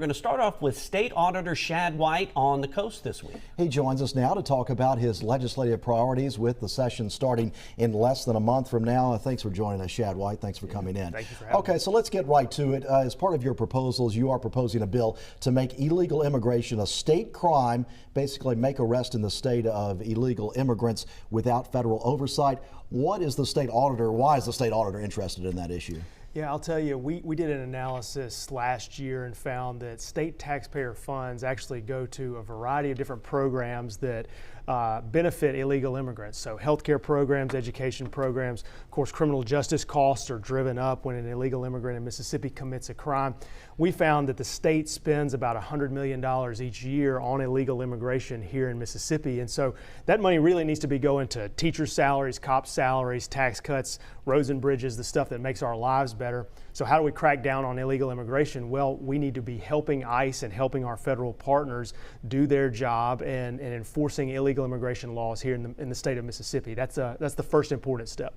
We're going to start off with State Auditor Shad White on the coast this week. He joins us now to talk about his legislative priorities with the session starting in less than a month from now. Thanks for joining us, Shad White. Thanks for coming in. Thank you for having me. Okay, so let's get right to it. As part of your proposals, you are proposing a bill to make illegal immigration a state crime, basically make arrest in the state of illegal immigrants without federal oversight. What is the state auditor, why is the state auditor interested in that issue? Yeah, I'll tell you, we did an analysis last year and found that state taxpayer funds actually go to a variety of different programs that benefit illegal immigrants. So healthcare programs, education programs, of course, criminal justice costs are driven up when an illegal immigrant in Mississippi commits a crime. We found that the state spends about $100 million each year on illegal immigration here in Mississippi. And so that money really needs to be going to teachers' salaries, cops' salaries, tax cuts, roads and bridges, the stuff that makes our lives better. So how do we crack down on illegal immigration? Well, we need to be helping ICE and helping our federal partners do their job and enforcing illegal immigration laws here in the state of Mississippi. That's the first important step.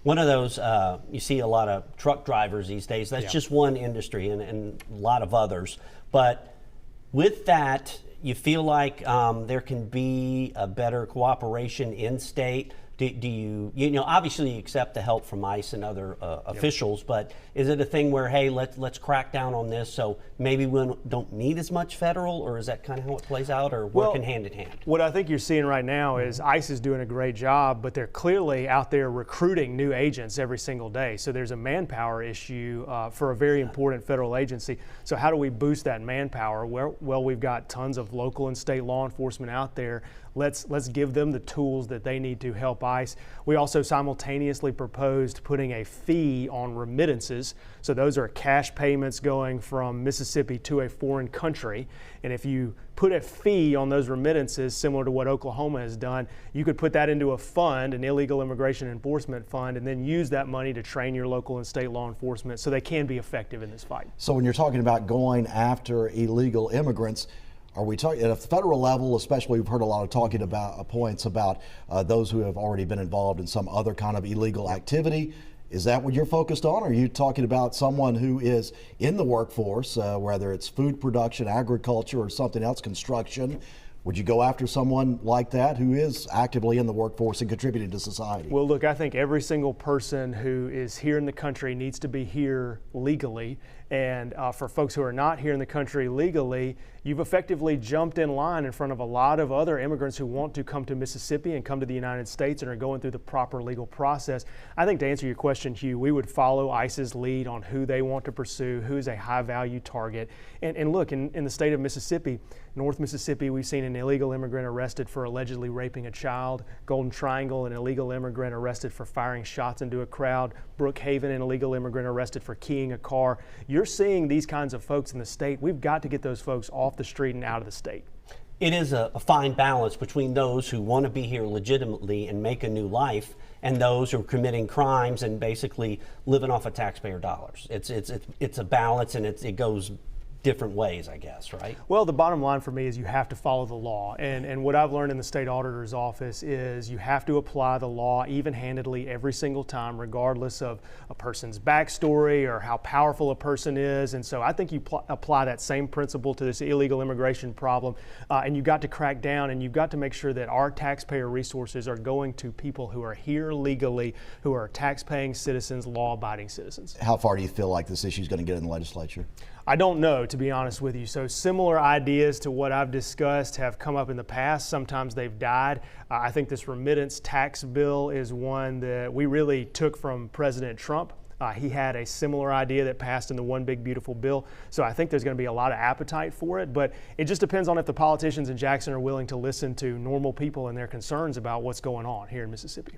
One of those, you see a lot of truck drivers these days. That's just one industry and a lot of others. But with that, you feel like there can be a better cooperation in state. Do you know, obviously you accept the help from ICE and other officials, but is it a thing where, hey, let's crack down on this so maybe we don't need as much federal, or is that kind of how it plays out, or working hand in hand? What I think you're seeing right now is ICE is doing a great job, but they're clearly out there recruiting new agents every single day. So there's a manpower issue for a very important federal agency. So how do we boost that manpower? Well, we've got tons of local and state law enforcement out there. Let's give them the tools that they need to help ICE. We also simultaneously proposed putting a fee on remittances. So those are cash payments going from Mississippi to a foreign country. And if you put a fee on those remittances, similar to what Oklahoma has done, you could put that into a fund, an illegal immigration enforcement fund, and then use that money to train your local and state law enforcement so they can be effective in this fight. So when you're talking about going after illegal immigrants, are we talking at a federal level, especially? We've heard a lot of talking about points about those who have already been involved in some other kind of illegal activity. Is that what you're focused on? Or are you talking about someone who is in the workforce, whether it's food production, agriculture, or something else, construction? Would you go after someone like that who is actively in the workforce and contributing to society? Well, look, I think every single person who is here in the country needs to be here legally. And for folks who are not here in the country legally, you've effectively jumped in line in front of a lot of other immigrants who want to come to Mississippi and come to the United States and are going through the proper legal process. I think to answer your question, Hugh, we would follow ICE's lead on who they want to pursue, who's a high value target. And look, in the state of Mississippi, North Mississippi, we've seen an illegal immigrant arrested for allegedly raping a child. Golden Triangle, an illegal immigrant arrested for firing shots into a crowd. Brookhaven, an illegal immigrant arrested for keying a car. You're seeing these kinds of folks in the state. We've got to get those folks off the street and out of the state. It is a fine balance between those who want to be here legitimately and make a new life and those who are committing crimes and basically living off of taxpayer dollars. It's a balance, and it goes different ways, I guess, right? Well, the bottom line for me is you have to follow the law. And what I've learned in the state auditor's office is you have to apply the law even-handedly every single time, regardless of a person's backstory or how powerful a person is. And so I think you apply that same principle to this illegal immigration problem, and you've got to crack down, and you've got to make sure that our taxpayer resources are going to people who are here legally, who are tax-paying citizens, law-abiding citizens. How far do you feel like this issue is going to get in the legislature? I don't know, to be honest with you. So similar ideas to what I've discussed have come up in the past. Sometimes they've died. I think this remittance tax bill is one that we really took from President Trump. He had a similar idea that passed in the One Big Beautiful Bill. So I think there's going to be a lot of appetite for it, but it just depends on if the politicians in Jackson are willing to listen to normal people and their concerns about what's going on here in Mississippi.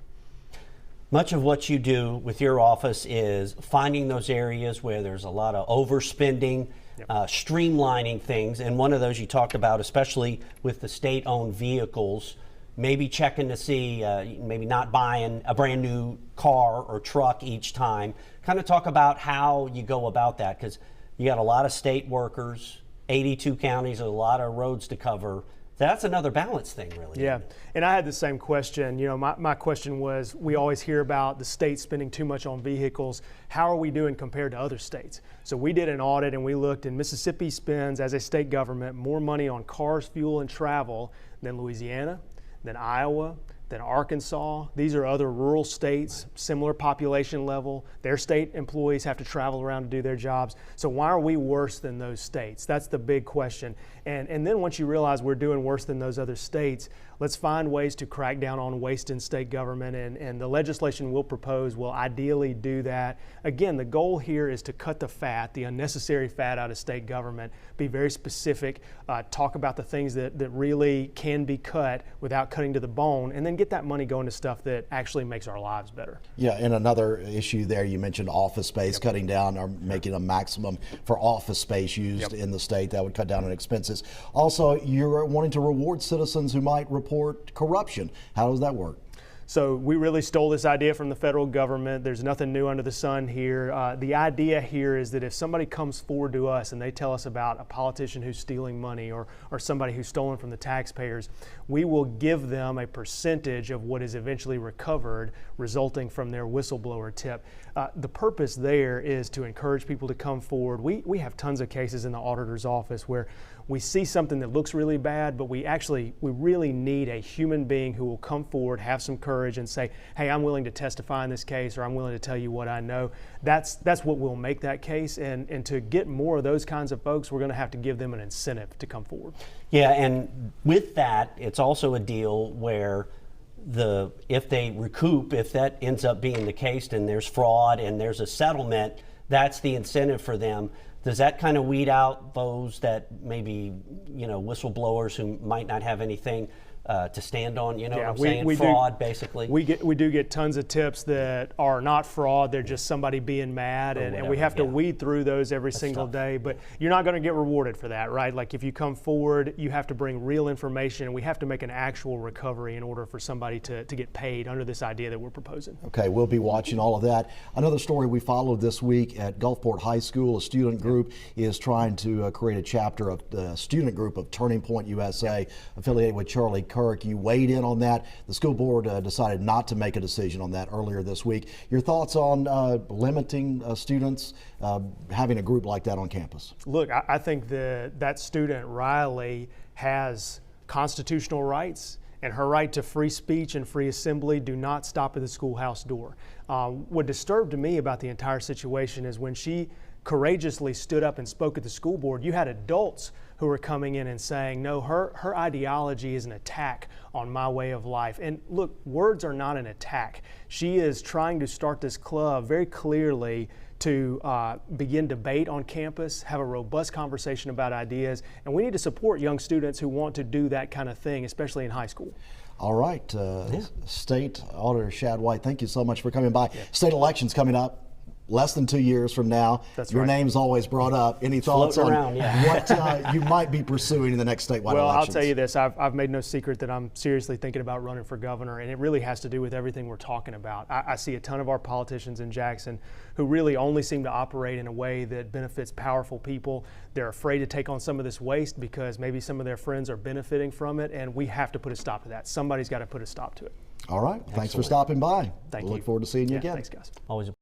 Much of what you do with your office is finding those areas where there's a lot of overspending, streamlining things. And one of those you talked about, especially with the state-owned vehicles, maybe checking to see, maybe not buying a brand new car or truck each time. Kind of talk about how you go about that, because you got a lot of state workers, 82 counties, a lot of roads to cover. That's another balance thing, really. Yeah, and I had the same question. You know, my question was, we always hear about the state spending too much on vehicles. How are we doing compared to other states? So we did an audit and we looked, and Mississippi spends, as a state government, more money on cars, fuel, and travel than Louisiana, than Iowa, than Arkansas. These are other rural states, similar population level. Their state employees have to travel around to do their jobs. So why are we worse than those states? That's the big question. And then once you realize we're doing worse than those other states, let's find ways to crack down on waste in state government, and the legislation we'll propose will ideally do that. Again, the goal here is to cut the fat, the unnecessary fat out of state government, be very specific, talk about the things that really can be cut without cutting to the bone, and then get that money going to stuff that actually makes our lives better. Yeah, and another issue there, you mentioned office space, cutting down or making a maximum for office space used in the state. That would cut down on expenses. Also, you're wanting to reward citizens who might report corruption. How does that work? So we really stole this idea from the federal government. There's nothing new under the sun here. The idea here is that if somebody comes forward to us and they tell us about a politician who's stealing money or somebody who's stolen from the taxpayers, we will give them a percentage of what is eventually recovered resulting from their whistleblower tip. The purpose there is to encourage people to come forward. We have tons of cases in the auditor's office where we see something that looks really bad, but we really need a human being who will come forward, have some courage, and say, hey, I'm willing to testify in this case, or I'm willing to tell you what I know. That's what will make that case, and to get more of those kinds of folks, we're going to have to give them an incentive to come forward. Yeah, and with that, it's also a deal where if they recoup, if that ends up being the case and there's fraud and there's a settlement, that's the incentive for them. Does that kind of weed out those that maybe, whistleblowers who might not have anything to stand on, what I'm saying? Fraud, basically. We do get tons of tips that are not fraud, they're just somebody being mad, and we have to weed through those every single day, but you're not going to get rewarded for that, right? Like if you come forward, you have to bring real information, and we have to make an actual recovery in order for somebody to get paid under this idea that we're proposing. Okay, we'll be watching all of that. Another story we followed this week at Gulfport High School, a student group is trying to create a chapter of the student group of Turning Point USA, affiliated with Charlie Kirk. You weighed in on that. The school board decided not to make a decision on that earlier this week. Your thoughts on limiting students having a group like that on campus? Look, I think that student, Riley, has constitutional rights, and her right to free speech and free assembly do not stop at the schoolhouse door. What disturbed me about the entire situation is when she courageously stood up and spoke at the school board, you had adults who were coming in and saying, no, her ideology is an attack on my way of life. And look, words are not an attack. She is trying to start this club very clearly to begin debate on campus, have a robust conversation about ideas, and we need to support young students who want to do that kind of thing, especially in high school. All right, State Auditor Shad White, thank you so much for coming by. State elections coming up. Less than 2 years from now. That's Your right. name's always brought up. Any thoughts on what you might be pursuing in the next statewide elections? Well, I'll tell you this. I've made no secret that I'm seriously thinking about running for governor, and it really has to do with everything we're talking about. I see a ton of our politicians in Jackson who really only seem to operate in a way that benefits powerful people. They're afraid to take on some of this waste because maybe some of their friends are benefiting from it, and we have to put a stop to that. Somebody's got to put a stop to it. All right. Thanks for stopping by. Thank you. Look forward to seeing you again. Thanks, guys. Always a